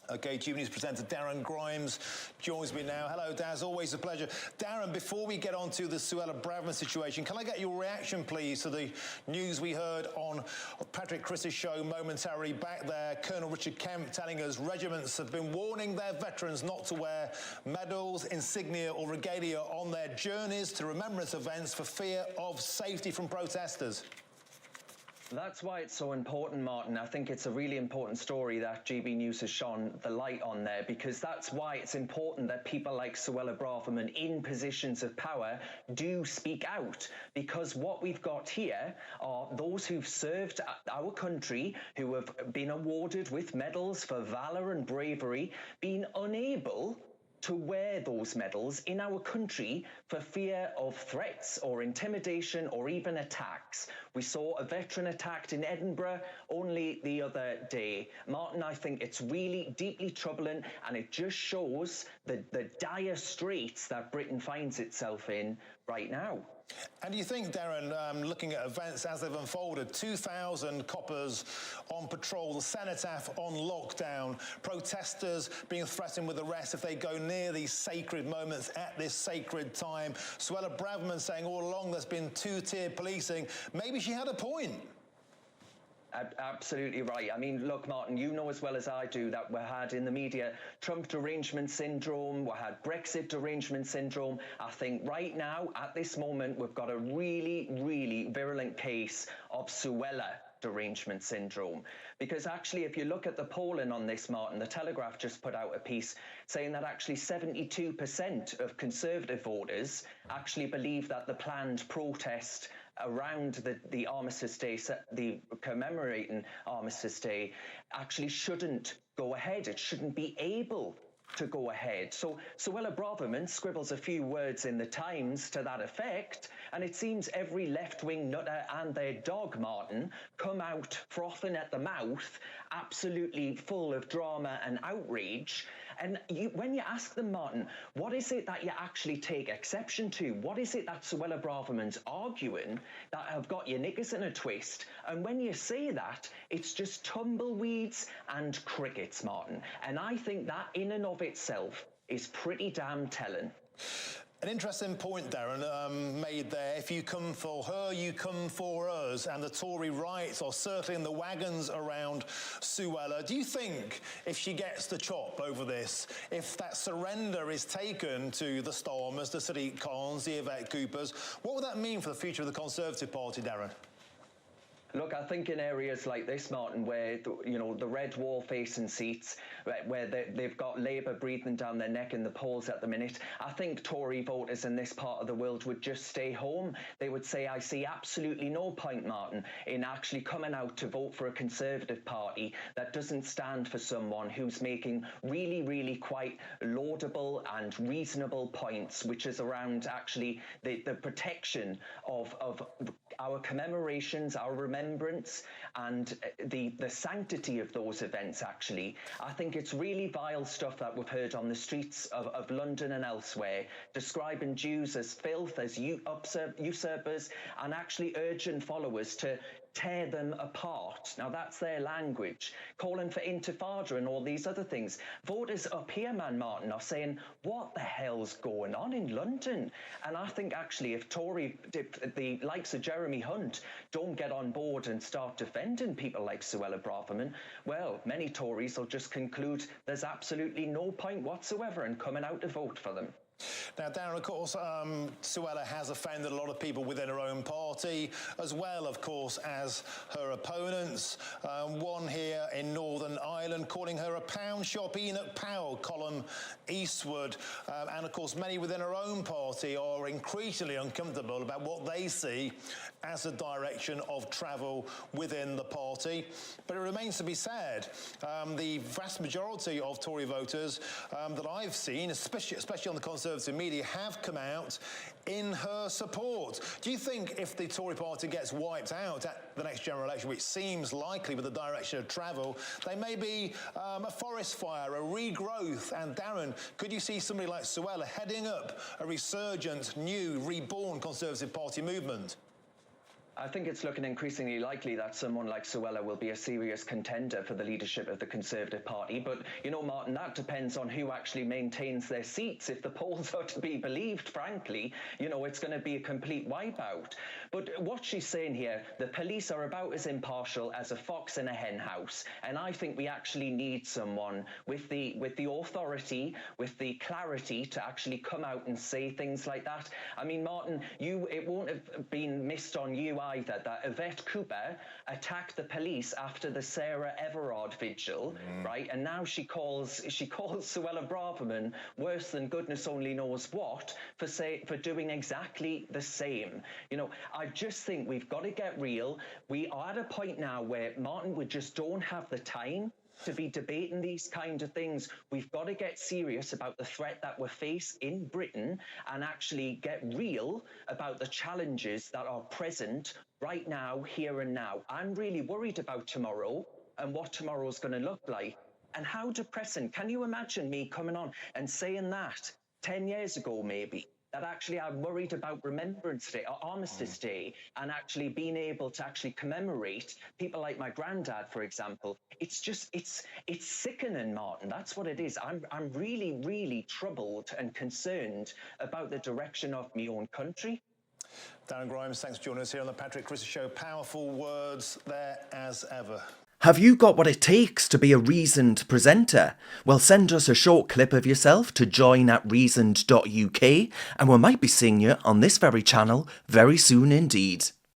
OK, TV News presenter Darren Grimes joins me now. Hello, Daz, always a pleasure. Darren, before we get on to the Suella Braverman situation, can I get your reaction, please, to the news we heard on Patrick Chris's show momentarily back there? Colonel Richard Kemp telling us regiments have been warning their veterans not to wear medals, insignia or regalia on their journeys to remembrance events for fear of safety from protesters. That's why it's so important, Martin. I think it's a really important story that GB News has shone the light on there, because that's why it's important that people like Suella Braverman in positions of power do speak out, because what we've got here are those who've served our country, who have been awarded with medals for valour and bravery, being unable to wear those medals in our country for fear of threats or intimidation or even attacks. We saw a veteran attacked in Edinburgh only the other day. Martin, I think it's really deeply troubling, and it just shows the dire straits that Britain finds itself in right now. And do you think, Darren, looking at events as they've unfolded, 2,000 coppers on patrol, the cenotaph on lockdown, protesters being threatened with arrest if they go near these sacred moments at this sacred time, Suella Braverman saying all along there's been two-tier policing, maybe she had a point. Absolutely right. I mean, look, Martin, you know as well as I do that we had in the media Trump derangement syndrome, we had Brexit derangement syndrome. I think right now, at this moment, we've got a really, really virulent case of Suella derangement syndrome. Because actually, if you look at the polling on this, Martin, the Telegraph just put out a piece saying that actually 72% of Conservative voters actually believe that the planned protest around the Armistice Day, the commemorating Armistice Day, actually shouldn't go ahead. It shouldn't be able to go ahead. So Suella Braverman scribbles a few words in the Times to that effect, and it seems every left-wing nutter and their dog, Martin, come out frothing at the mouth, absolutely full of drama and outrage. And when you ask them, Martin, what is it that you actually take exception to? What is it that Suella Braverman's arguing that have got your knickers in a twist? And when you say that, it's just tumbleweeds and crickets, Martin. And I think that in and of itself is pretty damn telling. An interesting point, Darren, made there. If you come for her, you come for us. And the Tory right are circling the wagons around Suella. Do you think if she gets the chop over this, if that surrender is taken to the Starmers, the Sadiq Khans, the Yvette Coopers, what would that mean for the future of the Conservative Party, Darren? Look, I think in areas like this, Martin, where, you know, the red wall-facing seats, where they've got Labour breathing down their neck in the polls at the minute, I think Tory voters in this part of the world would just stay home. They would say, I see absolutely no point, Martin, in actually coming out to vote for a Conservative Party that doesn't stand for someone who's making really, really quite laudable and reasonable points, which is around actually the protection of our commemorations, our remembrance, and the sanctity of those events, actually. I think it's really vile stuff that we've heard on the streets of London and elsewhere, describing Jews as filth, as usurpers, and actually urging followers to tear them apart. Now, that's their language, calling for intifada and all these other things. Voters up here, Martin, are saying, what the hell's going on in London? And I think, actually, if the likes of Jeremy Hunt don't get on board and start defending people like Suella Braverman, well, many Tories will just conclude there's absolutely no point whatsoever in coming out to vote for them. Now, Darren, of course, Suella has offended a lot of people within her own party, as well, of course, as her opponents. One here in Northern Ireland calling her a pound shop Enoch Powell, Colin Eastwood. And, of course, many within her own party are increasingly uncomfortable about what they see as the direction of travel within the party. But it remains to be said, the vast majority of Tory voters that I've seen, especially on the Conservative media, have come out in her support. Do you think if the Tory party gets wiped out at the next general election, which seems likely with the direction of travel, they may be a forest fire, a regrowth? And Darren, could you see somebody like Suella heading up a resurgent, new, reborn Conservative Party movement? I think it's looking increasingly likely that someone like Suella will be a serious contender for the leadership of the Conservative Party. But, you know, Martin, that depends on who actually maintains their seats. If the polls are to be believed, frankly, you know, it's going to be a complete wipeout. But what she's saying here, the police are about as impartial as a fox in a hen house. And I think we actually need someone with the authority, with the clarity to actually come out and say things like that. I mean, Martin, it won't have been missed on you either that Yvette Cooper attacked the police after the Sarah Everard vigil, right? And now she calls Suella Braverman worse than goodness only knows what for doing exactly the same. You know, I just think we've got to get real. We are at a point now where, Martin, we just don't have the time to be debating these kind of things. We've got to get serious about the threat that we face in Britain and actually get real about the challenges that are present right now, here and now. I'm really worried about tomorrow and what tomorrow's going to look like. And how depressing. Can you imagine me coming on and saying that 10 years ago, maybe? That actually I'm worried about Remembrance Day or Armistice Day and actually being able to actually commemorate people like my granddad, for example. It's just, it's sickening, Martin. That's what it is. I'm really, really troubled and concerned about the direction of my own country. Darren Grimes, thanks for joining us here on the Patrick Christmas Show. Powerful words there as ever. Have you got what it takes to be a reasoned presenter? Well, send us a short clip of yourself to join@reasoned.uk and we might be seeing you on this very channel very soon indeed.